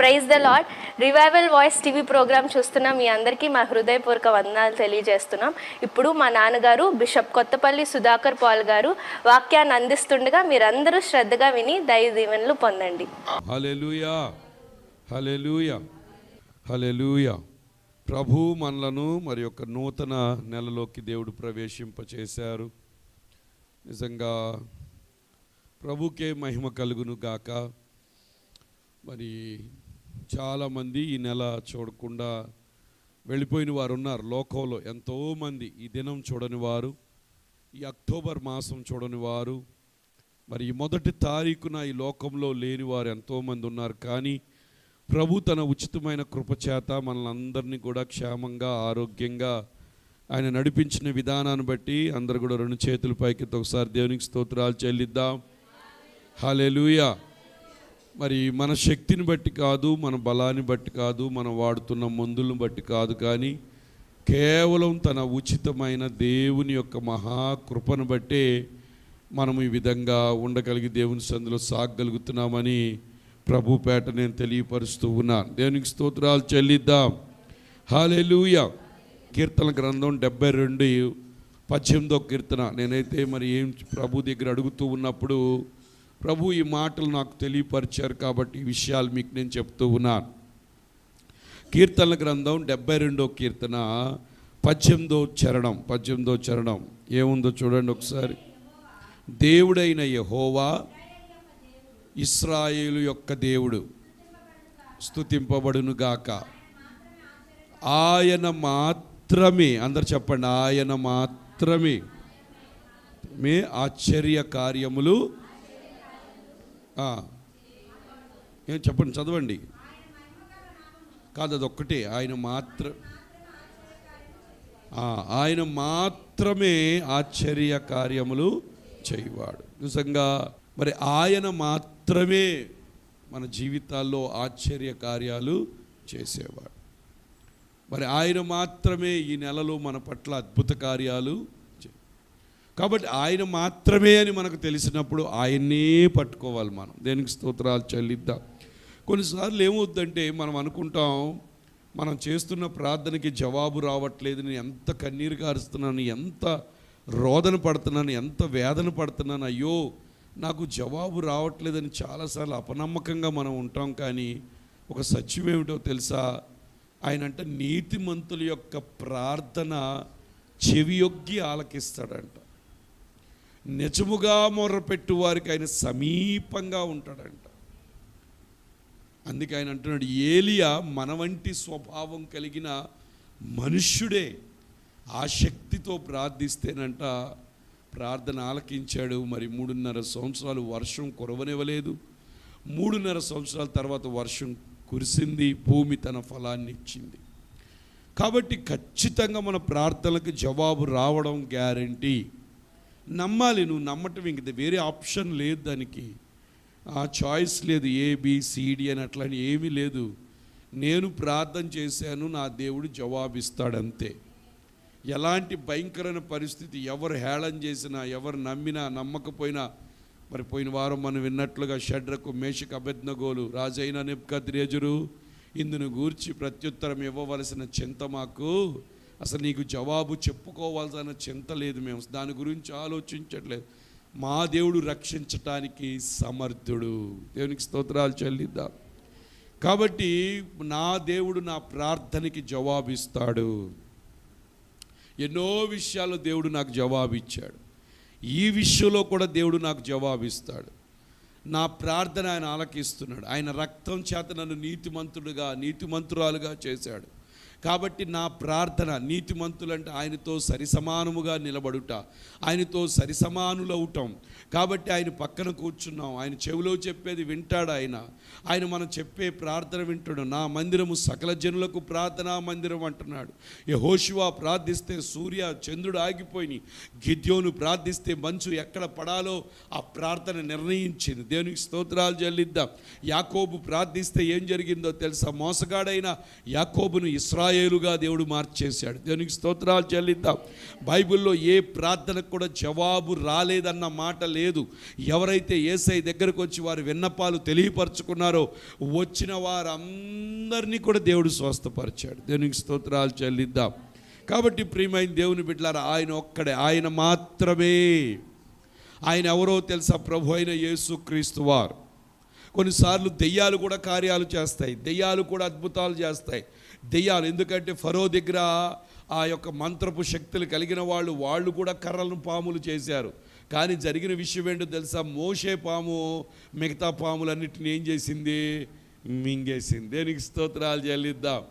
Praise the Lord. Revival voice TV program చూస్తున్న మీ అందరికీ మా హృదయపూర్వక వందనాలు తెలియజేస్తున్నాం. ఇప్పుడు మా నాన్నగారు బిషప్ కొత్తపల్లి సుధాకర్ పాల్ గారు వాక్యాన్ని అందిస్తుండగా మీరందరూ శ్రద్ధగా విని దైవ దీవెనలు పొందండి. హల్లెలూయా, హల్లెలూయా, హల్లెలూయా. ప్రభు మనలను మరి యొక్క నూతన నెలలోకి దేవుడు ప్రవేశింపచేశారు. నిజంగా ప్రభుకే మహిమ కలుగును గాక. మరి చాలామంది ఈ నెల చూడకుండా వెళ్ళిపోయిన వారు ఉన్నారు లోకంలో. ఎంతోమంది ఈ దినం చూడని వారు, ఈ అక్టోబర్ మాసం చూడని వారు, మరి ఈ 1వ తారీఖున ఈ లోకంలో లేని వారు ఎంతోమంది ఉన్నారు. కానీ ప్రభు తన ఉచితమైన కృపచేత మనల్ని అందరినీ కూడా క్షేమంగా ఆరోగ్యంగా ఆయన నడిపించిన విధానాన్ని బట్టి అందరు కూడా 2 చేతుల పైకి ఒకసారి దేవునికి స్తోత్రాలు చెల్లిద్దాం. హల్లెలూయా. మరి మన శక్తిని బట్టి కాదు, మన బలాన్ని బట్టి కాదు, మనం వాడుతున్న మందులను బట్టి కాదు, కానీ కేవలం తన ఉచితమైన దేవుని యొక్క మహాకృపను బట్టే మనం ఈ విధంగా ఉండగలిగి దేవుని సందులో సాగగలుగుతున్నామని ప్రభుపేట నేను తెలియపరుస్తూ ఉన్నాను. దేవునికి స్తోత్రాలు చెల్లిద్దాం. హల్లెలూయా. కీర్తన గ్రంథం 72:18 కీర్తన. నేనైతే మరి ఏం ప్రభు దగ్గర అడుగుతూ ఉన్నప్పుడు ప్రభు ఈ మాటలు నాకు తెలియపరిచారు కాబట్టి ఈ విషయాలు మీకు నేను చెప్తూ ఉన్నాను. కీర్తనల గ్రంథం 72వ కీర్తన 18వ చరణం ఏముందో చూడండి ఒకసారి. దేవుడైన యెహోవా ఇశ్రాయేలు యొక్క దేవుడు స్తుతింపబడును గాక. ఆయన మాత్రమే, అందరు చెప్పండి, ఆయన మాత్రమే ఆశ్చర్య కార్యములు. ఏం చెప్పండి, చదవండి. కాదు, అదొక్కటే. ఆయన మాత్రమే ఆశ్చర్య కార్యములు చేయవాడు. నిజంగా మరి ఆయన మాత్రమే మన జీవితాల్లో ఆశ్చర్య కార్యాలు చేసేవాడు. మరి ఆయన మాత్రమే ఈ నెలలో మన పట్ల అద్భుత కార్యాలు. కాబట్టి ఆయన మాత్రమే అని మనకు తెలిసినప్పుడు ఆయన్నే పట్టుకోవాలి మనం. దేనికి స్తోత్రాలు చెల్లిద్దాం. కొన్నిసార్లు ఏమవుద్దంటే మనం అనుకుంటాం, మనం చేస్తున్న ప్రార్థనకి జవాబు రావట్లేదు, నేను ఎంత కన్నీరు కారుస్తున్నాను, ఎంత రోదన పడుతున్నాను, ఎంత వేదన పడుతున్నాను, అయ్యో నాకు జవాబు రావట్లేదని చాలాసార్లు అపనమ్మకంగా మనం ఉంటాం. కానీ ఒక సత్యం ఏమిటో తెలుసా? ఆయన అంటే నీతిమంతుల యొక్క ప్రార్థన చెవియొగ్గి ఆలకిస్తాడంట. నిజముగా మొర్రపెట్టు వారికి ఆయన సమీపంగా ఉంటాడంట. అందుకే ఆయన అంటున్నాడు, ఏలియా మన వంటి స్వభావం కలిగిన మనుష్యుడే. ఆ శక్తితో ప్రార్థిస్తేనంట ప్రార్థన ఆలకించాడు. మరి 3.5 సంవత్సరాలు వర్షం కురవనివ్వలేదు. 3.5 సంవత్సరాల తర్వాత వర్షం కురిసింది, భూమి తన ఫలాన్ని ఇచ్చింది. కాబట్టి ఖచ్చితంగా మన ప్రార్థనలకు జవాబు రావడం గ్యారంటీ. నమ్మాలి. నువ్వు నమ్మటం, ఇంక వేరే ఆప్షన్ లేదు, దానికి ఆ చాయిస్ లేదు. ABCD అని అట్లా ఏమీ లేదు. నేను ప్రార్థన చేశాను, నా దేవుడు జవాబిస్తాడంతే. ఎలాంటి భయంకరమైన పరిస్థితి, ఎవరు హేళన చేసినా, ఎవరు నమ్మినా నమ్మకపోయినా, మరి పోయిన వారం మనం విన్నట్లుగా షడ్రకు మేషకు అబేద్నెగోలు రాజైన నెబుకద్నెజరు ఇందును గూర్చి ప్రత్యుత్తరం ఇవ్వవలసిన చింత మాకు, అసలు నీకు జవాబు చెప్పుకోవాల్సిన చింత లేదు, మేము దాని గురించి ఆలోచించట్లేదు. మా దేవుడు రక్షించటానికి సమర్థుడు. దేవునికి స్తోత్రాలు చెల్లిద్దాం. కాబట్టి నా దేవుడు నా ప్రార్థనకి జవాబిస్తాడు. ఎన్నో విషయాల్లో దేవుడు నాకు జవాబిచ్చాడు. ఈ విషయంలో కూడా దేవుడు నాకు జవాబిస్తాడు. నా ప్రార్థన ఆయన ఆలకిస్తున్నాడు. ఆయన రక్తం చేత నన్ను నీతిమంతురాలుగా చేశాడు. కాబట్టి నా ప్రార్థన, నీతిమంతులంటే ఆయనతో సరిసమానముగా నిలబడుట, ఆయనతో సరిసమానులవుతాం. కాబట్టి ఆయన పక్కన కూర్చున్నాం, ఆయన చెవిలో చెప్పేది వింటాడు. ఆయన మనం చెప్పే ప్రార్థన వింటాడు. నా మందిరము సకల జనులకు ప్రార్థనా మందిరం అంటున్నాడు. యెహోషువ ప్రార్థిస్తే సూర్య చంద్రుడు ఆగిపోయినాయి. గిద్యోను ప్రార్థిస్తే మంచు ఎక్కడ పడాలో ఆ ప్రార్థన నిర్ణయించింది. దేవునికి స్తోత్రాలు చెల్లిద్దాం. యాకోబు ప్రార్థిస్తే ఏం జరిగిందో తెలుసా? మోసగాడైన యాకోబును ఇశ్రాయేలు ఇశ్రాయేలుగా దేవుడు మార్చేశాడు. దేవునికి స్తోత్రాలు చెల్లిద్దాం. బైబిల్లో ఏ ప్రార్థనకు కూడా జవాబు రాలేదన్న మాట లేదు. ఎవరైతే యేసయ్య దగ్గరకు వచ్చి వారి విన్నపాలు తెలియపరచుకున్నారో వచ్చిన వారందరినీ కూడా దేవుడు స్వస్థపరిచాడు. దేవునికి స్తోత్రాలు చెల్లిద్దాం. కాబట్టి ప్రియమైన దేవుని బిడ్డలారా, ఆయన ఒక్కడే, ఆయన మాత్రమే. ఆయన ఎవరో తెలుసా? ప్రభు అయిన యేసుక్రీస్తు వారు. కొన్నిసార్లు దెయ్యాలు కూడా కార్యాలు చేస్తాయి, దెయ్యాలు కూడా అద్భుతాలు చేస్తాయి. దెయ్యాలు ఎందుకంటే ఫరో దగ్గర ఆ యొక్క మంత్రపు శక్తులు కలిగిన వాళ్ళు కూడా కర్రలను పాములు చేశారు. కానీ జరిగిన విషయం ఏంటో తెలుసా? మోషే పాము మిగతా పాములన్నిటిని ఏం చేసింది? మింగేసింది. దేనికి స్తోత్రాలు చెల్లిద్దాం.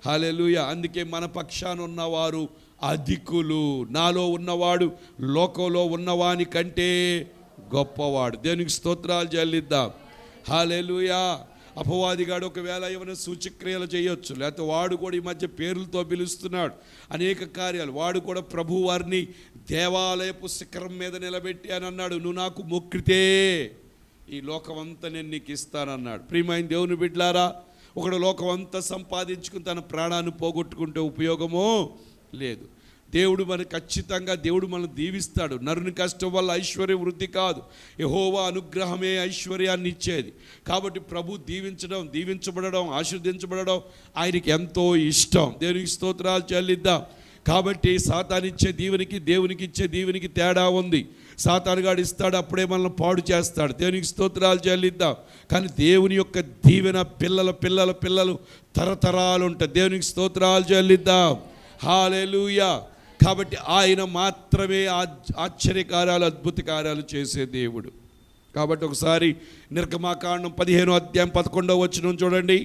హల్లెలూయా. అందుకే మన పక్షాన ఉన్నవారు అధికులు. నాలో ఉన్నవాడు లోకంలో ఉన్నవాని కంటే గొప్పవాడు. దేనికి స్తోత్రాలు చెల్లిద్దాం. హల్లెలూయా. అపవాదిగాడు ఒకవేళ ఏమైనా సూచక్రియలు చేయొచ్చు, లేకపోతే వాడు కూడా ఈ మధ్య పేర్లతో పిలుస్తున్నాడు అనేక కార్యాలు. వాడు కూడా ప్రభు వారిని దేవాలయపు శిఖరం మీద నిలబెట్టి అని అన్నాడు, నువ్వు నాకు మొక్కితే ఈ లోకమంతా నేను నీకు ఇస్తానన్నాడు. ప్రియమైన దేవుని బిడ్డలారా, ఒకడు లోకం అంతా సంపాదించుకుని తన ప్రాణాన్ని పోగొట్టుకుంటే ఉపయోగమో లేదు. దేవుడు మనకు ఖచ్చితంగా దేవుడు మనల్ని దీవిస్తాడు. నరుని కష్టం వల్ల ఐశ్వర్యం వృద్ధి కాదు, యెహోవా అనుగ్రహమే ఐశ్వర్యాన్ని ఇచ్చేది. కాబట్టి ప్రభు దీవించబడడం ఆశీర్వదించబడడం ఆయనకి ఎంతో ఇష్టం. దేవునికి స్తోత్రాలు చెల్లిద్దాం. కాబట్టి సాతానిచ్చే దీవెనికి దేవునికి ఇచ్చే దీవెనికి తేడా ఉంది. సాతానుగాడు ఇస్తాడు, అప్పుడే మనల్ని పాడు చేస్తాడు. దేవునికి స్తోత్రాలు చెల్లిద్దాం. కానీ దేవుని యొక్క దీవెన పిల్లలు తరతరాలు ఉంటాయి. దేవునికి స్తోత్రాలు చెల్లిద్దాం. హల్లెలూయా. కాబట్టి ఆయన మాత్రమే ఆశ్చర్యకార్యాలు అద్భుత కార్యాలు చేసే దేవుడు. కాబట్టి ఒకసారి నిర్గమాకాండం 15వ అధ్యాయం 11వ వచనం చూడండి.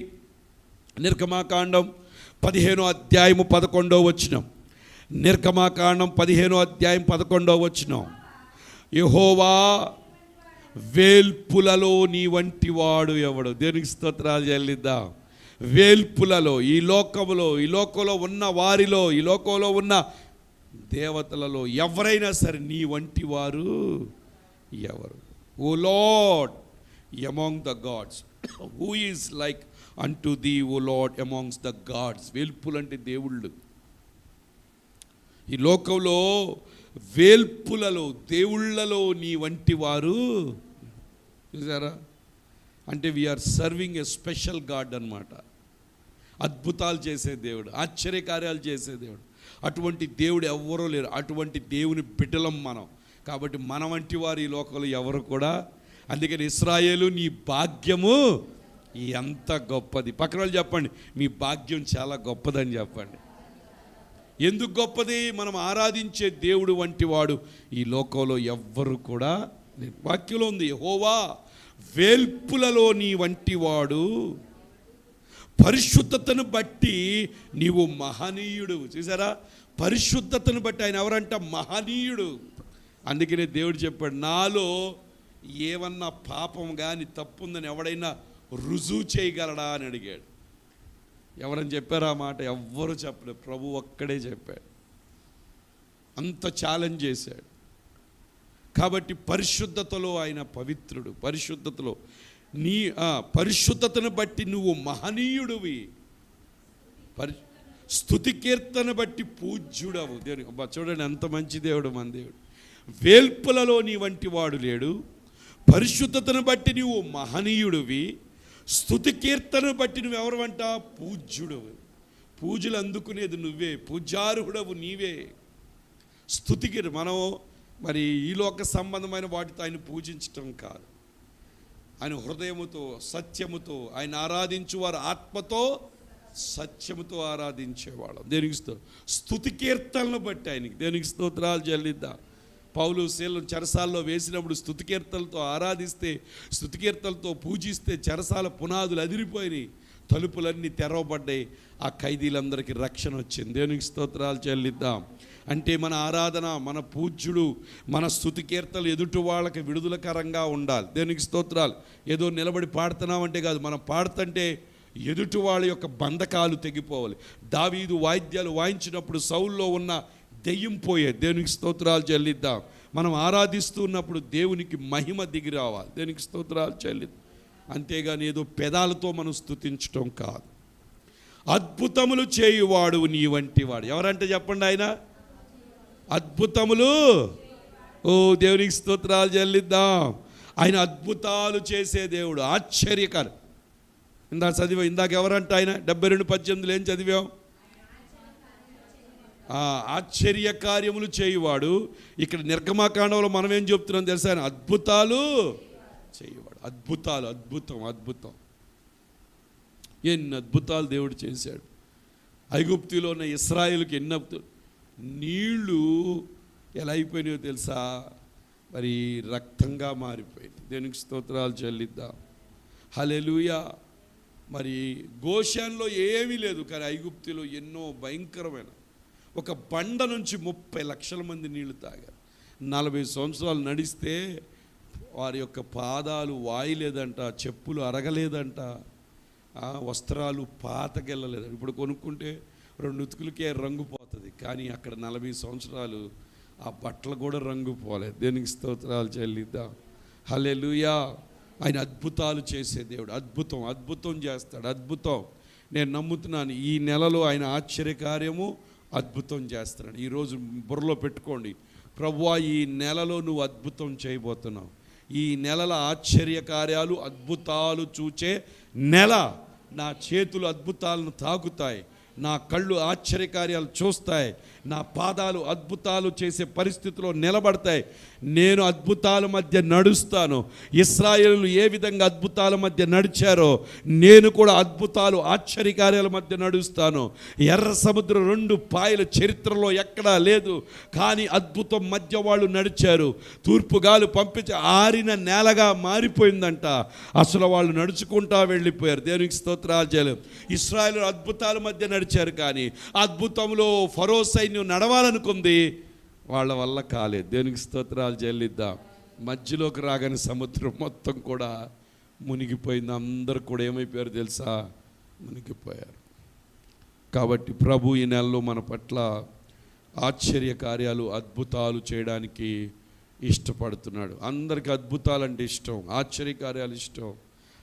నిర్గమాకాండం 15వ అధ్యాయం 11వ వచనం. నిర్గమాకాండం 15వ అధ్యాయం 11వ వచనం. యెహోవా వేల్పులలో నీ వంటి వాడు ఎవడు? దేనికి స్తోత్రాలు చెల్లిద్దాం. వేల్పులలో, ఈ లోకంలో ఉన్న వారిలో, ఈ లోకంలో ఉన్న దేవతలలో ఎవరైనా సరే నీ వంటి వారు ఎవరు? O lord among the gods who is like అంటు ది O lord amongst the gods. వేల్పులు అంటే దేవుళ్ళు. ఈ లోకంలో వేల్పులలో, దేవుళ్ళలో నీ వంటి వారు చూసారా? అంటే we are serving a special god అన్నమాట. అద్భుతాలు చేసే దేవుడు, ఆశ్చర్యకార్యాలు చేసే దేవుడు. అటువంటి దేవుడు ఎవ్వరూ లేరు. అటువంటి దేవుని బిడ్డలం మనం. కాబట్టి మన వంటి వారు ఈ లోకంలో ఎవరు కూడా. అందుకని ఇశ్రాయేలు నీ భాగ్యము ఎంత గొప్పది. పక్కన వాళ్ళు చెప్పండి, మీ భాగ్యం చాలా గొప్పదని చెప్పండి. ఎందుకు గొప్పది? మనం ఆరాధించే దేవుడు వంటి వాడు ఈ లోకంలో ఎవ్వరు కూడా లేరు. వాక్యంలో ఉంది, యెహోవా వేల్పులలో నీ వంటి వాడు, పరిశుద్ధతను బట్టి నీవు మహనీయుడు. చూసారా? పరిశుద్ధతను బట్టి ఆయన ఎవరంట? మహనీయుడు. అందుకనే దేవుడు చెప్పాడు, నాలో ఏమన్నా పాపం కానీ తప్పుందని ఎవడైనా రుజువు చేయగలడా అని అడిగాడు. ఎవరని చెప్పారా మాట? ఎవ్వరు చెప్పలేదు, ప్రభు ఒక్కడే చెప్పాడు. అంత ఛాలెంజ్ చేశాడు. కాబట్టి పరిశుద్ధతలో ఆయన పవిత్రుడు. పరిశుద్ధతలో నీ పరిశుద్ధతను బట్టి నువ్వు మహనీయుడివి. స్తుతి కీర్తన బట్టి పూజ్యుడవు. దేవుని చూడండి ఎంత మంచి దేవుడు మన దేవుడు. వేల్పులలో నీ వంటి వాడు లేడు. పరిశుద్ధతను బట్టి నువ్వు మహనీయుడివి. స్తుతి కీర్తన బట్టి నువ్వు ఎవరు? పూజ్యుడవు. పూజలు అందుకునేది నువ్వే, పూజార్హుడవు నీవే. స్తుతికి మనం మరి ఈ లోక సంబంధమైన వాటితో ఆయన పూజించటం కాదు. ఆయన హృదయముతో, సత్యముతో ఆయన ఆరాధించువారు ఆత్మతో సత్యముతో ఆరాధించేవాళ్ళం. దేనికి స్తుతి కీర్తనలు బట్టి ఆయనకి. దేనికి స్తోత్రాలు చెల్లిద్దాం. పౌలు శీలను చెరసాల్లో వేసినప్పుడు స్తుతి కీర్తనలతో ఆరాధిస్తే, స్తుతి కీర్తనలతో పూజిస్తే చెరసాల పునాదులు అదిరిపోయినాయి, తలుపులన్నీ తెరవబడ్డాయి. ఆ ఖైదీలందరికీ రక్షణ వచ్చింది. దేవునికి స్తోత్రాలు చెల్లిద్దాం. అంటే మన ఆరాధన, మన పూజ్యుడు, మన స్తుతి కీర్తనలు ఎదుటి వాళ్ళకి విడుదలకరంగా ఉండాలి. దేవునికి స్తోత్రాలు. ఏదో నిలబడి పాడుతున్నామంటే కాదు, మనం పాడుతుంటే ఎదుటి వాళ్ళ యొక్క బంధకాలు తెగిపోవాలి. దావీదు వాయిద్యాలు వాయించినప్పుడు సౌల్లో ఉన్న దెయ్యం పోయే. దేవునికి స్తోత్రాలు చెల్లిద్దాం. మనం ఆరాధిస్తున్నప్పుడు దేవునికి మహిమ దిగి రావాలి. దేవునికి స్తోత్రాలు చెల్లిద్దాం. అంతేగాని ఏదో పెదాలతో మనం స్తుతించటం కాదు. అద్భుతములు చేయువాడు నీ వంటి వాడు. ఎవరంటే చెప్పండి ఆయన? అద్భుతములు. ఓ దేవునికి స్తోత్రాలు చెల్లిద్దాం. ఆయన అద్భుతాలు చేసే దేవుడు, ఆశ్చర్యకారు. ఇందాక ఎవరంటే ఆయన 72:18 ఏం చదివాం? ఆశ్చర్య కార్యములు చేయువాడు. ఇక్కడ నిర్గమాకాండంలో మనం ఏం చెప్తున్నాం తెలుసా? ఆయన అద్భుతాలు చేయువాడు. అద్భుతాలు, అద్భుతం. ఎన్ని అద్భుతాలు దేవుడు చేశాడు. ఐగుప్తులో ఉన్న ఇశ్రాయేలుకి ఎన్ని నీళ్లు ఎలా అయిపోయినాయో తెలుసా? మరి రక్తంగా మారిపోయింది. దేవునికి స్తోత్రాలు చెల్లిద్దాం. హల్లెలూయా. మరి గోషాన్లో ఏమీ లేదు, కానీ ఐగుప్తులో ఎన్నో భయంకరమైన, ఒక బండ నుంచి 30 లక్షల మంది నీళ్లు తాగారు. 40 సంవత్సరాలు నడిస్తే వారి యొక్క పాదాలు వాయలేదంట, చెప్పులు అరగలేదంట, వస్త్రాలు పాతకెళ్ళలేదు. ఇప్పుడు కొనుక్కుంటే 2 ఉతుకులకే రంగు పోతుంది, కానీ అక్కడ 40 సంవత్సరాలు ఆ బట్టలు కూడా రంగు పోలేదు. దేనికి స్తోత్రాలు చెల్లిద్దాం. హల్లెలూయా. ఆయన అద్భుతాలు చేసే దేవుడు. అద్భుతం చేస్తాడు. అద్భుతం. నేను నమ్ముతున్నాను ఈ నెలలో ఆయన ఆశ్చర్యకార్యము అద్భుతం చేస్తున్నాడు. ఈరోజు బుర్రలో పెట్టుకోండి, ప్రభువా ఈ నెలలో నువ్వు అద్భుతం చేయబోతున్నావు. ఈ నెలల ఆశ్చర్యకార్యాలు, అద్భుతాలు చూచే నెల. నా చేతులు అద్భుతాలను తాకుతాయి, నా కళ్ళు ఆశ్చర్యకార్యాలు చూస్తాయి, నా పాదాలు అద్భుతాలు చేసే పరిస్థితిలో నిలబడతాయి. నేను అద్భుతాల మధ్య నడుస్తాను. ఇశ్రాయేలు ఏ విధంగా అద్భుతాల మధ్య నడిచారో నేను కూడా అద్భుతాలు, ఆశ్చర్యకార్యాల మధ్య నడుస్తాను. ఎర్ర సముద్రం 2 పాయల చరిత్రలో ఎక్కడా లేదు, కానీ అద్భుతం మధ్య వాళ్ళు నడిచారు. తూర్పు గాలు పంపించి ఆరిన నేలగా మారిపోయిందంట. అసలు వాళ్ళు నడుచుకుంటా వెళ్ళిపోయారు. దేవునికి స్తోత్రాలు చేయలేదు. ఇశ్రాయేలు అద్భుతాల మధ్య నడిచారు, కానీ అద్భుతంలో ఫరో సైన్యం నడవాలనుకుంది, వాళ్ళ వల్ల కాలేదు. దేవునికి స్తోత్రాలు చెల్లిద్దాం. మధ్యలోకి రాగానే సముద్రం మొత్తం కూడా మునిగిపోయింది. అందరు కూడా ఏమైపోయారు తెలుసా? మునిగిపోయారు. కాబట్టి ప్రభు ఈ నెలలో మన పట్ల ఆశ్చర్య కార్యాలు, అద్భుతాలు చేయడానికి ఇష్టపడుతున్నాడు. అందరికీ అద్భుతాలంటే ఇష్టం, ఆశ్చర్య కార్యాలు ఇష్టం.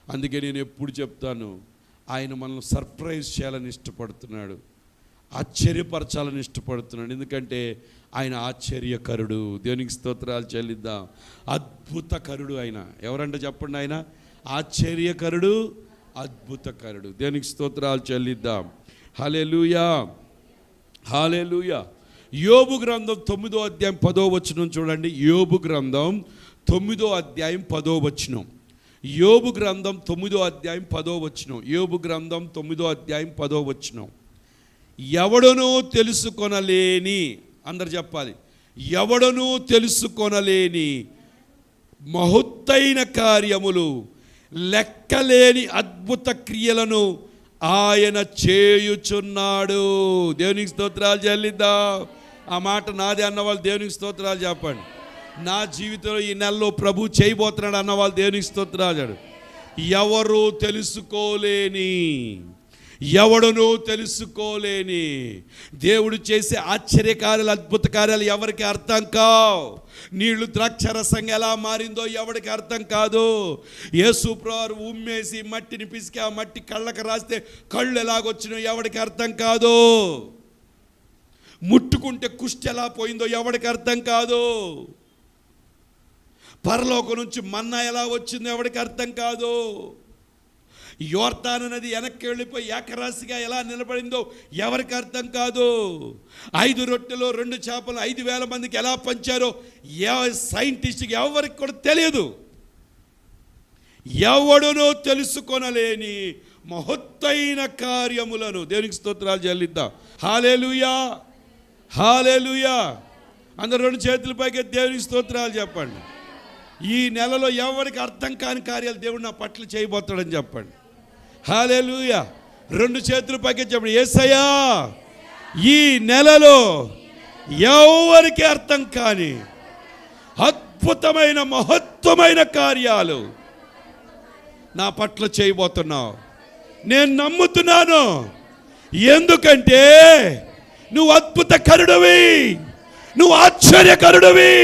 అందుకే నేను ఎప్పుడు చెప్తాను, ఆయన మనల్ని సర్ప్రైజ్ చేయాలని ఇష్టపడుతున్నాడు, ఆశ్చర్యపరచాలని ఇష్టపడుతున్నాడు. ఎందుకంటే ఆయన ఆశ్చర్యకరుడు. దేవునికి స్తోత్రాలు చెల్లిద్దాం. అద్భుతకరుడు ఆయన. ఎవరంటే చెప్పండి? ఆయన ఆశ్చర్యకరుడు, అద్భుతకరుడు. దేవునికి స్తోత్రాలు చెల్లిద్దాం. హల్లెలూయా. యోబు గ్రంథం 9వ అధ్యాయం 10వ వచనం చూడండి. యోబు గ్రంథం 9వ అధ్యాయం 10వ వచనం. యోబు గ్రంథం 9వ అధ్యాయం 10వ వచనం. యోబు గ్రంథం 9వ అధ్యాయం 10వ వచనం. ఎవడనూ తెలుసుకొనలేని, అందరు చెప్పాలి, ఎవడనూ తెలుసుకొనలేని మహత్తైన కార్యములు, లెక్కలేని అద్భుత క్రియలను ఆయన చేయుచున్నాడు. దేవునికి స్తోత్రాలు చెల్లిద్దాం. ఆ మాట నాదే అన్నవాళ్ళు దేవునికి స్తోత్రాలు చెప్పండి. నా జీవితంలో ఈ నెలలో ప్రభు చేయబోతున్నాడు అన్నవాళ్ళు దేవునికి స్తోత్రాలు. ఎవరు తెలుసుకోలేని, ఎవడనూ తెలుసుకోలేని దేవుడు చేసే ఆశ్చర్యకార్యాలు, అద్భుత కార్యాలు ఎవరికి అర్థం కావు. నీళ్లు ద్రాక్షరసంగా ఎలా మారిందో ఎవరికి అర్థం కాదు. యేసు ప్రభువు ఉమ్మేసి మట్టిని పిసికి ఆ మట్టి కళ్ళకు రాస్తే కళ్ళు ఎలాగొచ్చినో ఎవరికి అర్థం కాదు. ముట్టుకుంటే కుష్టి ఎలా పోయిందో ఎవరికి అర్థం కాదు. పరలోకం నుంచి మన్నా ఎలా వచ్చిందో ఎవరికి అర్థం కాదు. యోర్దాను నది వెనక్కి వెళ్ళిపోయి ఏకరాశిగా ఎలా నిలబడిందో ఎవరికి అర్థం కాదు. 5 రొట్టెలు 2 చేపలు 5,000 మందికి ఎలా పంచారో సైంటిస్ట్కి ఎవరికి కూడా తెలియదు. ఎవడునో తెలుసుకొనలేని మహత్తైన కార్యములను. దేవునికి స్తోత్రాలు చెల్లిద్దాం. హల్లెలూయా. అందరూ 2 చేతుల పైకి దేవునికి స్తోత్రాలు చెప్పండి. ఈ నెలలో ఎవరికి అర్థం కాని కార్యాలు దేవుడు నా పట్ల చేయబోతాడని చెప్పండి. హల్లెలూయా. 2 చేతుల పైకి చెప్పండి, యేసయ్యా ఈ నెలలో ఎవరికి అర్థం కాని అద్భుతమైన మహత్తమైన కార్యాలు నా పట్ల చేయబోతున్నావు. నేను నమ్ముతున్నాను, ఎందుకంటే నువ్వు అద్భుతకరుడివి, నువ్వు ఆశ్చర్యకరుడివి,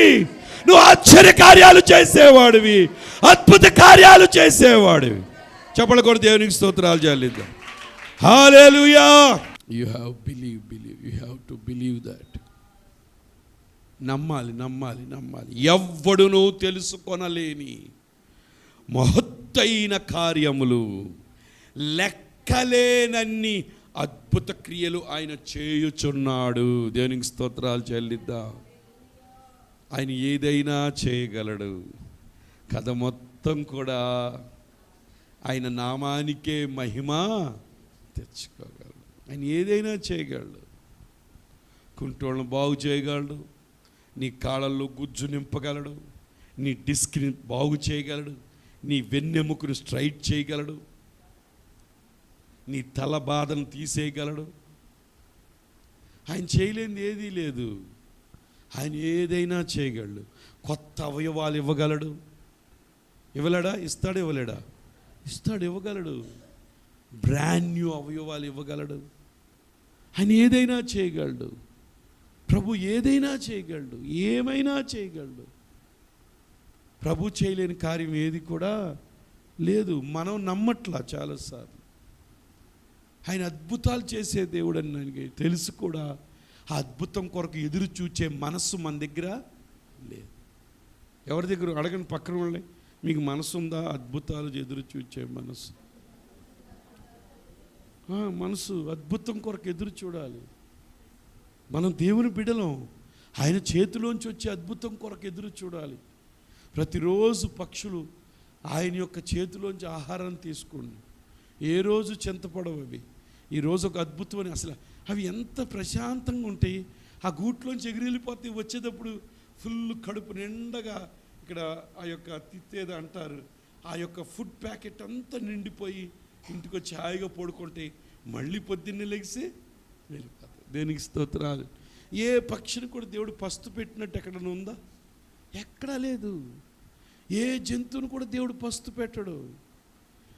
నువ్వు ఆశ్చర్య కార్యాలు hallelujah. You have believe. You have to believe that. నమ్మాలి. ఎవ్వడునూ తెలుసుకొనలేని మహత్తైన కార్యములు, లెక్కలేనన్ని అద్భుత క్రియలు ఆయన చేయుచున్నాడు. దేవునికి స్తోత్రాలు చెల్లిద్దాం. ఆయన ఏదైనా చేయగలడు. కథ మొత్తం కూడా ఆయన నామానికే మహిమ తెచ్చుకోగలడు. ఆయన ఏదైనా చేయగలడు. కుంటోళ్ళను బాగు చేయగలడు. నీ కాళ్ళల్లో గుజ్జు నింపగలడు. నీ డిస్క్ని బాగు చేయగలడు. నీ వెన్నెముకను స్ట్రైట్ చేయగలడు. నీ తల బాధను తీసేయగలడు. ఆయన చేయలేనిది ఏదీ లేదు. ఆయన ఏదైనా చేయగలడు. కొత్త అవయవాలు ఇవ్వగలడు. ఇవ్వలేడా? ఇస్తాడు. ఇవ్వలేడా? ఇస్తాడు, ఇవ్వగలడు. బ్రాండ్ న్యూ అవయవాలు ఇవ్వగలడు. ఆయన ఏదైనా చేయగలడు. ప్రభు ఏదైనా చేయగలడు. ఏమైనా చేయగలడు. ప్రభు చేయలేని కార్యం ఏది కూడా లేదు. మనం నమ్మట్లా చాలాసార్లు. ఆయన అద్భుతాలు చేసే దేవుడు అని ನನಗೆ తెలుసు కూడా. ఆ అద్భుతం కొరకు ఎదురు చూచే మనస్సు మన దగ్గర లేదు. ఎవరి దగ్గర అడగని పక్కన వాళ్ళని, మీకు మనసు ఉందా? అద్భుతాలు ఎదురు చూచే మనసు. మనసు అద్భుతం కొరకు ఎదురు చూడాలి. మనం దేవుని బిడ్డలం. ఆయన చేతిలోంచి వచ్చే అద్భుతం కొరకు ఎదురు చూడాలి. ప్రతిరోజు పక్షులు ఆయన యొక్క చేతిలోంచి ఆహారం తీసుకోండి. ఏ రోజు చింతపడవు అవి. ఈరోజు ఒక అద్భుతం అని అసలు అవి ఎంత ప్రశాంతంగా ఉంటాయి. ఆ గూట్లోంచి ఎగిరిపోతే వచ్చేటప్పుడు ఫుల్ కడుపు నిండగా, ఇక్కడ ఆ యొక్క తిత్తేదో అంటారు, ఆ యొక్క ఫుడ్ ప్యాకెట్ అంతా నిండిపోయి ఇంటికి వచ్చి హాయిగా పడుకుంటే మళ్ళీ పొద్దున్నే లెగిసి వెళ్ళిపోతాయి. దేనికి స్తోత్రాలు. ఏ పక్షిని కూడా దేవుడు పస్తు పెట్టినట్టు ఎక్కడైనా ఉందా? ఎక్కడా లేదు. ఏ జంతువును కూడా దేవుడు పస్తు పెట్టడు.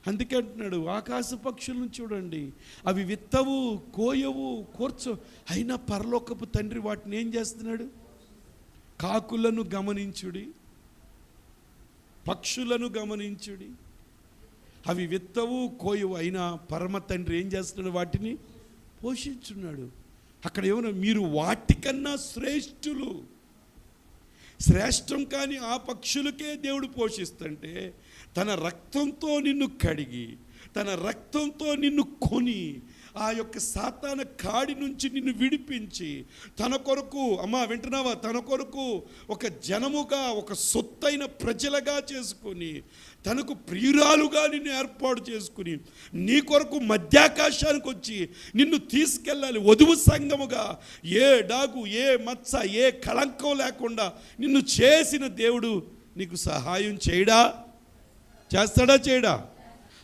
అందుకే అంటున్నాడు, ఆకాశ పక్షులను చూడండి, అవి విత్తవు, కోయవు, కూర్చో, అయినా పరలోకపు తండ్రి వాటిని ఏం చేస్తున్నాడు? కాకులను గమనించుడి, పక్షులను గమనించుడి. అవి విత్తవు, కోయవు, అయినా పరమ తండ్రి ఏం చేస్తున్నాడు? వాటిని పోషించున్నాడు. అక్కడ ఏమన్నా మీరు వాటికన్నా శ్రేష్ఠులు. శ్రేష్టం కానీ ఆ పక్షులకే దేవుడు పోషిస్తుంటే, తన రక్తంతో నిన్ను కడిగి, తన రక్తంతో నిన్ను కొని, ఆ యొక్క సాతాన కాడి నుంచి నిన్ను విడిపించి, తన కొరకు, అమ్మా వింటున్నావా, తన కొరకు ఒక జనముగా, ఒక సొత్తైన ప్రజలుగా చేసుకొని, తనకు ప్రియురాలుగా నిన్ను ఏర్పాటు చేసుకుని, నీ కొరకు మధ్యాకాశానికి వచ్చి నిన్ను తీసుకెళ్ళాలి. వధువు సంఘముగా ఏ డాగు, ఏ మచ్చ, ఏ కళంకం లేకుండా నిన్ను చేసిన దేవుడు నీకు సహాయం చేయడా? చేస్తాడా? చేయడా?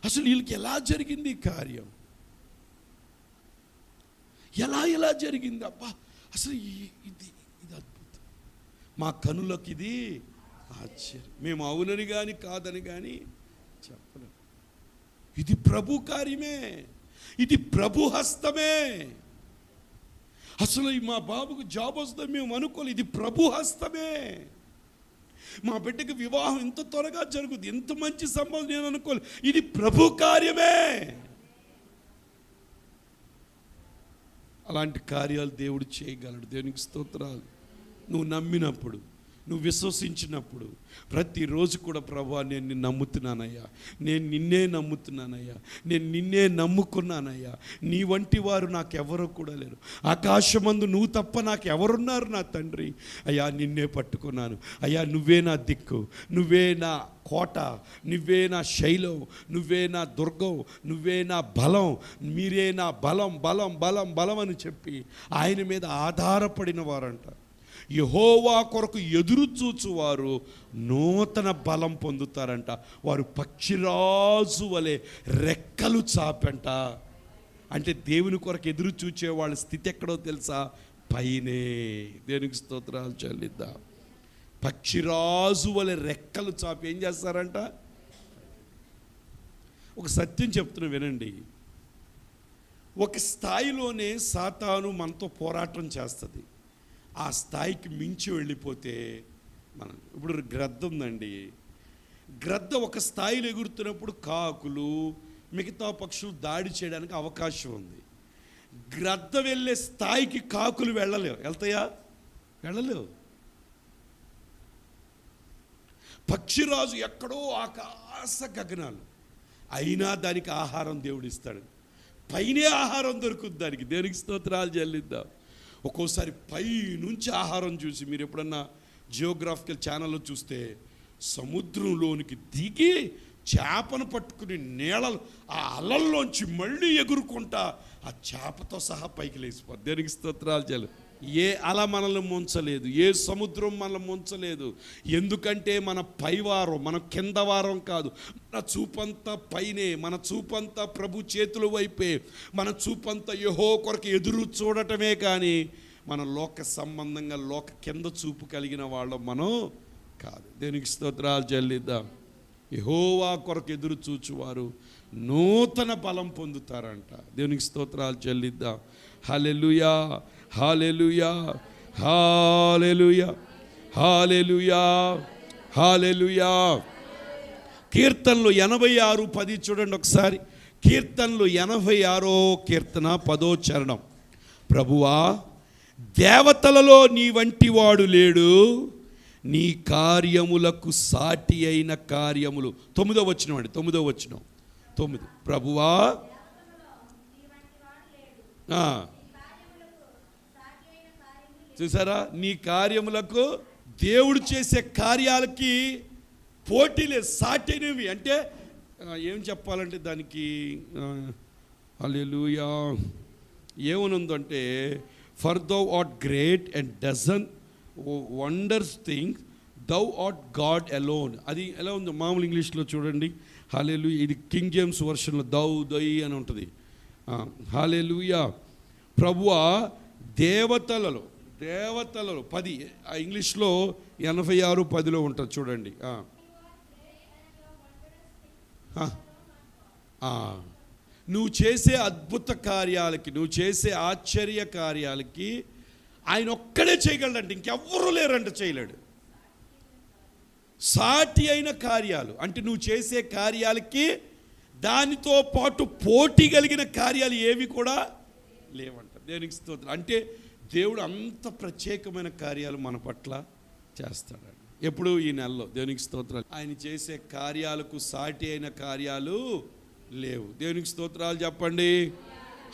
అసలు వీళ్ళకి ఎలా జరిగింది ఈ కార్యం? ఎలా జరిగింది? అబ్బా, అసలు ఇది అద్భుతం. మా కనులకు ఇది ఆశ్చర్యం. మేము అవునని కానీ కాదని కానీ చెప్పలేం. ఇది ప్రభు కార్యమే. ఇది ప్రభు హస్తమే. అసలు మా బాబుకు జాబ్ వస్తుంది మేము అనుకోలేదు. ఇది ప్రభు హస్తమే. మా బిడ్డకి వివాహం ఇంత త్వరగా జరుగుతుంది, ఎంత మంచి సంబంధం నేను అనుకోలేదు. ఇది ప్రభు కార్యమే. అలాంటి కార్యాలు దేవుడు చేయగలడు. దేవునికి స్తోత్రాలు. నువ్వు నమ్మినప్పుడు, నువ్వు విశ్వసించినప్పుడు, ప్రతిరోజు కూడా ప్రభువా నేను నిన్ను నమ్ముతున్నానయ్యా, నేను నిన్నే నమ్ముతున్నానయ్యా, నేను నిన్నే నమ్ముకున్నానయ్యా, నీ వంటి వారు నాకెవరూ కూడా లేరు, ఆకాశమందు నువ్వు తప్ప నాకు ఎవరున్నారు నా తండ్రి, అయ్యా నిన్నే పట్టుకున్నాను, అయ్యా నువ్వే నా దిక్కు, నువ్వే నా కోట, నువ్వే నా శైలం, నువ్వే నా దుర్గం, నువ్వే నా బలం, మీరే నా బలం బలం బలం బలం అని చెప్పి ఆయన మీద ఆధారపడిన వారంట. యెహోవా కొరకు ఎదురు చూచువారు నూతన బలం పొందుతారంట. వారు పక్షిరాజు వలె రెక్కలు చాపంట. అంటే దేవుని కొరకు ఎదురు చూచే వాళ్ళ స్థితి ఎక్కడో తెలుసా? పైనే. దేవునికి స్తోత్రాలు చెల్లిద్దాం. పక్షిరాజు వలె రెక్కలు చాపి ఏం చేస్తారంట? ఒక సత్యం చెప్తున్నా వినండి. ఒక స్థాయిలోనే సాతాను మనతో పోరాటం చేస్తుంది. ఆ స్థాయికి మించి వెళ్ళిపోతే మనం, ఇప్పుడు గ్రద్ద ఉందండి, గ్రద్ద ఒక స్థాయిలో ఎగురుతున్నప్పుడు కాకులు, మిగతా పక్షులు దాడి చేయడానికి అవకాశం ఉంది. గ్రద్ద వెళ్ళే స్థాయికి కాకులు వెళ్తాయా? వెళ్ళలేవు. పక్షిరాజు ఎక్కడో ఆకాశ గగనాలు, అయినా దానికి ఆహారం దేవుడు ఇస్తాడు. పైనే ఆహారం దొరుకుతుంది దానికి. దేవునికి స్తోత్రాలు చెల్లిద్దాం. ఒక్కోసారి పై నుంచి ఆహారం చూసి మీరు ఎప్పుడన్నా జియోగ్రాఫికల్ ఛానల్లో చూస్తే సముద్రంలోనికి దిగి చేపను పట్టుకుని నీళ్ళలు ఆ అలల్లోంచి మళ్ళీ ఎగురుకుంటా ఆ చేపతో సహా పైకి లేచిపోతుంది. దేనికి స్తోత్రాలు చెల్లి. ఏ అల మనల్ని ముంచలేదు, ఏ సముద్రం మనల్ని ముంచలేదు. ఎందుకంటే మన పైవారం, మన కింద వారం కాదు. మన చూపంతా పైనే, మన చూపంతా ప్రభు చేతుల వైపే, మన చూపంతా యెహోవా కొరకు ఎదురు చూడటమే. కానీ మన లోక సంబంధంగా లోక కింద చూపు కలిగిన వాళ్ళం మనం కాదు. దేనికి స్తోత్రాలు చెల్లిద్దాం. యెహోవా కొరకు ఎదురు చూచువారు నూతన బలం పొందుతారంట. దేవునికి స్తోత్రాలు చెల్లిద్దాం. హల్లెలూయా, హల్లెలూయా, హల్లెలూయా, హల్లెలూయా, హల్లెలూయా. కీర్తనలు 86:10 చూడండి ఒకసారి. కీర్తనలు 86 కీర్తన 10వ చరణం. ప్రభువా, దేవతలలో నీ వంటి వాడు లేడు, నీ కార్యములకు సాటి అయిన కార్యములు. 9వ వచనం అండి, 9వ వచనం. 9. ప్రభువా, చూసారా, నీ కార్యములకు, దేవుడు చేసే కార్యాలకి పోటీలే, సాటైనవి. అంటే ఏం చెప్పాలంటే దానికి హల్లెలూయా ఏమనుందంటే, for thou art great and dozen wonders things thou art God alone. అది ఎలా ఉంది మామూలు ఇంగ్లీష్లో చూడండి. హల్లెలూయా. ఇది కింగ్ జేమ్స్ వర్షన్లో దౌ దై అని ఉంటుంది. హల్లెలూయా. ప్రభువా, దేవతలలో 10, ఇంగ్లీష్లో 86:10 ఉంటుంది చూడండి. నువ్వు చేసే అద్భుత కార్యాలకి, నువ్వు చేసే ఆశ్చర్య కార్యాలకి ఆయన ఒక్కడే చేయగలడంటే, ఇంకెవ్వరూ లేరంట చేయలేడు. సాటి అయిన కార్యాలు అంటే నువ్వు చేసే కార్యాలకి దానితో పాటు పోటీ కలిగిన కార్యాలు ఏవి కూడా లేవంట. దేనికి స్తోత్రం. అంటే దేవుడు అంత ప్రత్యేకమైన కార్యాలు మన పట్ల చేస్తాడు. ఎప్పుడు ఈ నెలలో. దేవునికి స్తోత్రాలు. ఆయన చేసే కార్యాలకు సాటి అయిన కార్యాలు లేవు. దేవునికి స్తోత్రాలు చెప్పండి.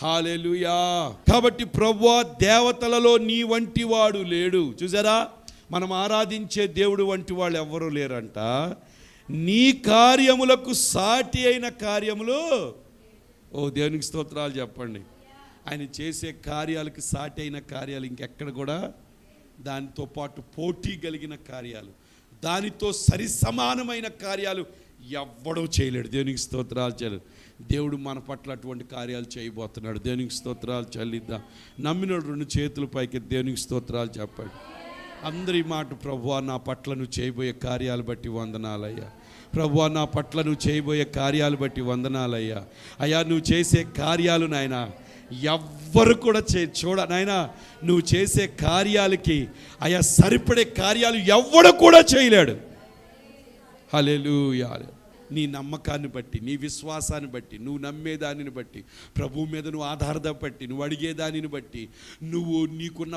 హల్లెలూయా. కాబట్టి ప్రభువా, దేవతలలో నీ వంటి వాడు లేడు. చూసారా, మనం ఆరాధించే దేవుడు వంటి వాళ్ళు ఎవ్వరూ లేరంట. నీ కార్యములకు సాటి అయిన కార్యములు. దేవునికి స్తోత్రాలు చెప్పండి. ఆయన చేసే కార్యాలకు సాటి అయిన కార్యాలు ఇంకెక్కడ కూడా, దానితో పాటు పోటీ కలిగిన కార్యాలు, దానితో సరి సమానమైన కార్యాలు ఎవ్వడూ చేయలేడు. దేవునికి స్తోత్రాలు చేయలేడు. దేవుడు మన పట్ల అటువంటి కార్యాలు చేయబోతున్నాడు. దేవునికి స్తోత్రాలు చెల్లిద్దాం. నమ్మినోడు 2 చేతుల పైకి దేవునికి స్తోత్రాలు చెప్పండి. అందరి మాట, ప్రభువా, నా పట్ల నువ్వు చేయబోయే కార్యాలు బట్టి వందనాలయ్యా. ప్రభువా, నా పట్ల నువ్వు చేయబోయే కార్యాలు బట్టి వందనాలయ్యా. అయ్యా, నువ్వు చేసే కార్యాలు నాయనా ఎవ్వరు కూడా నాయనా, నువ్వు చేసే కార్యాలకి అయ్యా సరిపడే కార్యాలు ఎవ్వడు కూడా చేయలేడు. హల్లెలూయా. నీ నమ్మకాన్ని బట్టి, నీ విశ్వాసాన్ని బట్టి, నువ్వు నమ్మేదానిని బట్టి, ప్రభు మీద నువ్వు ఆధారపడి నువ్వు అడిగేదానిని బట్టి, నువ్వు నీకున్న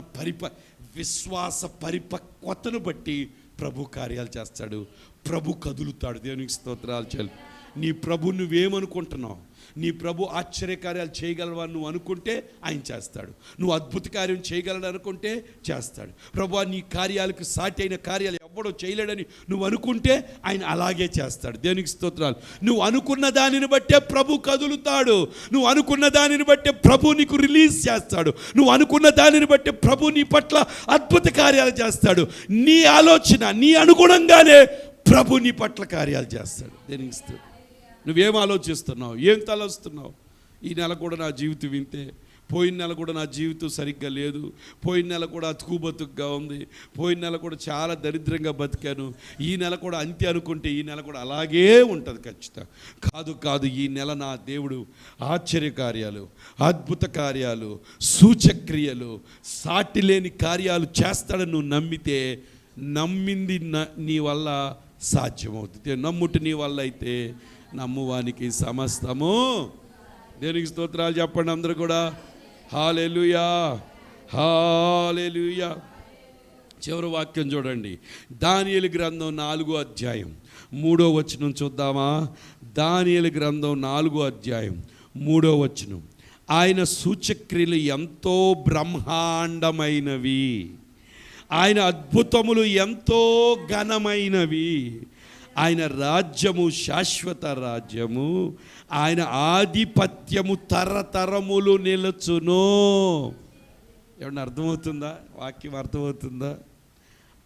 విశ్వాస పరిపక్వతను బట్టి ప్రభు కార్యాలు చేస్తాడు. ప్రభు కదులుతాడు. దేవునికి స్తోత్రాలు చెల్లి. నీ ప్రభు నువ్వేమనుకుంటున్నావు? నీ ప్రభు ఆశ్చర్యకార్యాలు చేయగలవా నువ్వు అనుకుంటే ఆయన చేస్తాడు. నువ్వు అద్భుత కార్యం చేయగలడు అనుకుంటే చేస్తాడు. ప్రభువా, నీ కార్యాలకు సాటి అయిన కార్యాలు ఎవ్వడో చేయలేడని నువ్వు అనుకుంటే ఆయన అలాగే చేస్తాడు. దేవునికి స్తోత్రాలు. నువ్వు అనుకున్న దానిని బట్టే ప్రభు కదులుతాడు. నువ్వు అనుకున్న దానిని బట్టే ప్రభు నీకు రిలీజ్ చేస్తాడు. నువ్వు అనుకున్న దానిని బట్టే ప్రభు నీ పట్ల అద్భుత కార్యాలు చేస్తాడు. నీ ఆలోచన, నీ అనుగుణంగానే ప్రభు నీ పట్ల కార్యాలు చేస్తాడు. దేనికి స్తోత్రం. నువ్వేం ఆలోచిస్తున్నావు? ఏం తలస్తున్నావు? ఈ నెల కూడా నా జీవితం వింతే, పోయిన నెల కూడా నా జీవితం సరిగ్గా లేదు, పోయిన నెల కూడా అతుకుబతుకుగా ఉంది, పోయిన నెల కూడా చాలా దరిద్రంగా బతికాను, ఈ నెల కూడా అంతే అనుకుంటే ఈ నెల కూడా అలాగే ఉంటుంది ఖచ్చితంగా. కాదు, ఈ నెల నా దేవుడు ఆశ్చర్య కార్యాలు, అద్భుత కార్యాలు, సూచక్రియలు, సాటి లేని కార్యాలు చేస్తాడని నువ్వు నమ్మితే, నమ్మింది నీ వల్ల సాధ్యమవుతుంది. నమ్ముట నీ వల్ల అయితే నమ్మువానికి సమస్తము. దేనికి స్తోత్రాలు చెప్పండి అందరూ కూడా. హల్లెలూయా, హల్లెలూయా. చివరి వాక్యం చూడండి, దానియేలు గ్రంథం 4వ అధ్యాయం 3వ వచనం చూద్దామా. దానియేలు గ్రంథం 4వ అధ్యాయం 3వ వచనం. ఆయన సూచక్రియలు ఎంతో బ్రహ్మాండమైనవి, ఆయన అద్భుతములు ఎంతో ఘనమైనవి, ఆయన రాజ్యము శాశ్వత రాజ్యము, ఆయన ఆధిపత్యము తరతరములు నిలుచును. ఏమన్నా అర్థమవుతుందా? వాక్యం అర్థమవుతుందా?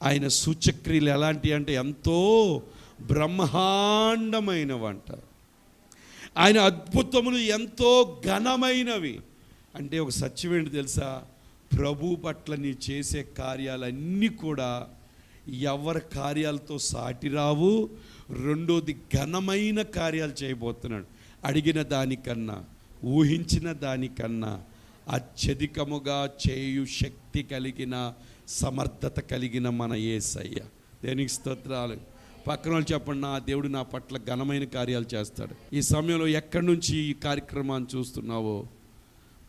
ఆయన సూచక్రియలు ఎలాంటి అంటే ఎంతో బ్రహ్మాండమైనవంట. ఆయన అద్భుతములు ఎంతో ఘనమైనవి. అంటే ఒక సత్యం ఏంటి తెలుసా? ప్రభు పట్ల నీ చేసే కార్యాలన్నీ కూడా ఎవరి కార్యాలతో సాటి రావు. రెండోది, ఘనమైన కార్యాలు చేయబోతున్నాడు. అడిగిన దానికన్నా, ఊహించిన దానికన్నా అత్యధికముగా చేయు శక్తి కలిగిన, సమర్థత కలిగిన మన యేసయ్య. దేనికి స్తోత్రాలు. పక్కన వాళ్ళు చెప్పండి, నా దేవుడు నా పట్ల ఘనమైన కార్యాలు చేస్తాడు. ఈ సమయంలో ఎక్కడి నుంచి ఈ కార్యక్రమాన్ని చూస్తున్నావో,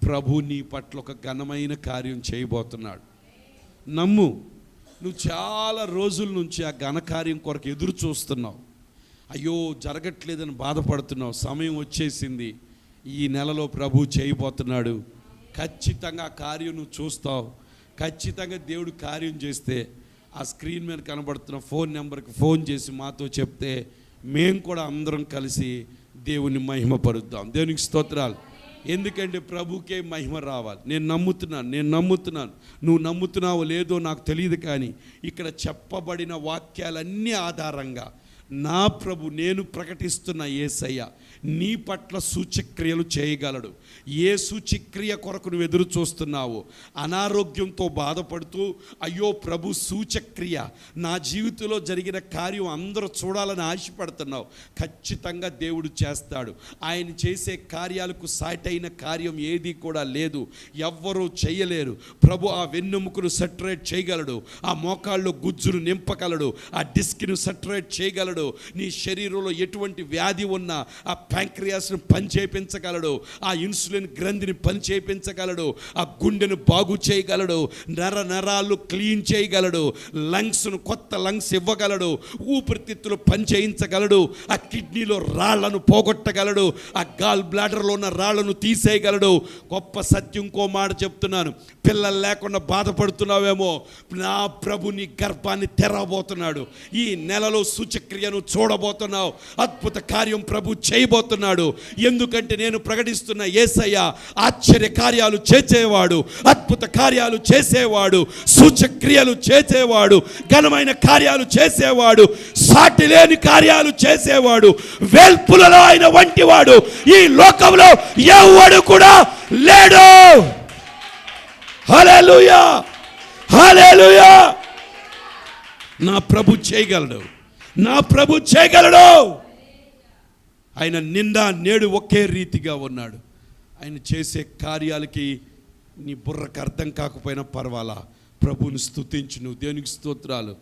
ప్రభు నీ పట్ల ఒక ఘనమైన కార్యం చేయబోతున్నాడు. నమ్ము. నువ్వు చాలా రోజుల నుంచి ఆ ఘనకార్యం కొరకు ఎదురు చూస్తున్నావు. అయ్యో జరగట్లేదని బాధపడుతున్నావు. సమయం వచ్చేసింది, ఈ నెలలో ప్రభు చేయబోతున్నాడు. ఖచ్చితంగా ఆ కార్యం నువ్వు చూస్తావు. ఖచ్చితంగా దేవుడు కార్యం చేస్తే ఆ స్క్రీన్ మీద కనబడుతున్న ఫోన్ నెంబర్కి ఫోన్ చేసి మాతో చెప్తే మేము కూడా అందరం కలిసి దేవుని మహిమపరుద్దాం. దేవునికి స్తోత్రాలు. ఎందుకంటే ప్రభుకే మహిమ రావాలి. నేను నమ్ముతున్నాను. నువ్వు నమ్ముతున్నావో లేదో నాకు తెలియదు, కానీ ఇక్కడ చెప్పబడిన వాక్యాలన్నీ ఆధారంగా నా ప్రభు, నేను ప్రకటిస్తున్న యేసయ్య నీ పట్ల సూచక్రియలు చేయగలడు. ఏ సూచక్రియ కొరకు నువ్వు ఎదురు చూస్తున్నావు? అనారోగ్యంతో బాధపడుతూ అయ్యో ప్రభు సూచక్రియ, నా జీవితంలో జరిగిన కార్యం అందరూ చూడాలని ఆశపడుతున్నావు. ఖచ్చితంగా దేవుడు చేస్తాడు. ఆయన చేసే కార్యాలకు సాటైన కార్యం ఏది కూడా లేదు, ఎవ్వరూ చేయలేరు. ప్రభు ఆ వెన్నెముకను సెటరేట్ చేయగలడు, ఆ మోకాళ్ళు గుజ్జును నింపగలడు, ఆ డిస్క్ను సెటరేట్ చేయగలడు. నీ శరీరంలో ఎటువంటి వ్యాధి ఉన్నా ఆ ప్యాంక్రియాస్ను పని చేయించగలడు, ఆ ఇన్సులిన్ గ్రంథిని పని చేయించగలడు, ఆ గుండెను బాగు చేయగలడు, నరాలు క్లీన్ చేయగలడు, లంగ్స్ను కొత్త లంగ్స్ ఇవ్వగలడు, ఊపిరితిత్తులు పని చేయించగలడు, ఆ కిడ్నీలో రాళ్లను పోగొట్టగలడు, ఆ గాల్ బ్లాడర్లో ఉన్న రాళ్లను తీసేయగలడు. గొప్ప సత్యం, ఇంకో మాట చెప్తున్నాను. పిల్లలు లేకుండా బాధపడుతున్నావేమో, నా ప్రభు నీ గర్భాన్ని తెరవబోతున్నాడు. ఈ నెలలో సూచక్రియను చూడబోతున్నావు. అద్భుత కార్యం ప్రభు చేయబోతున్నాడు. ఎందుకంటే నేను ప్రకటిస్తున్న యేసయ్య ఆశ్చర్య కార్యాలు చేసేవాడు, అద్భుత కార్యాలు చేసేవాడు, సూచక్రియలు చేసేవాడు, ఘనమైన కార్యాలు చేసేవాడు, సాటి లేని కార్యాలు చేసేవాడు. వేల్పులలో ఆయన వంటివాడు ఈ లోకంలో ఎవడు కూడా లేడు. హల్లెలూయా, హల్లెలూయా. నా ప్రభు చేయగలడు, నా ప్రభు చేయగలడు. ఆయన నింద నేడు ఒకే రీతిగా ఉన్నాడు. ఆయన చేసే కార్యాలకి నీ బుర్రకు అర్థం కాకపోయినా పర్వాలా, ప్రభువుని స్తుతించు. నువ్వు దేవునికి స్తోత్రాలు.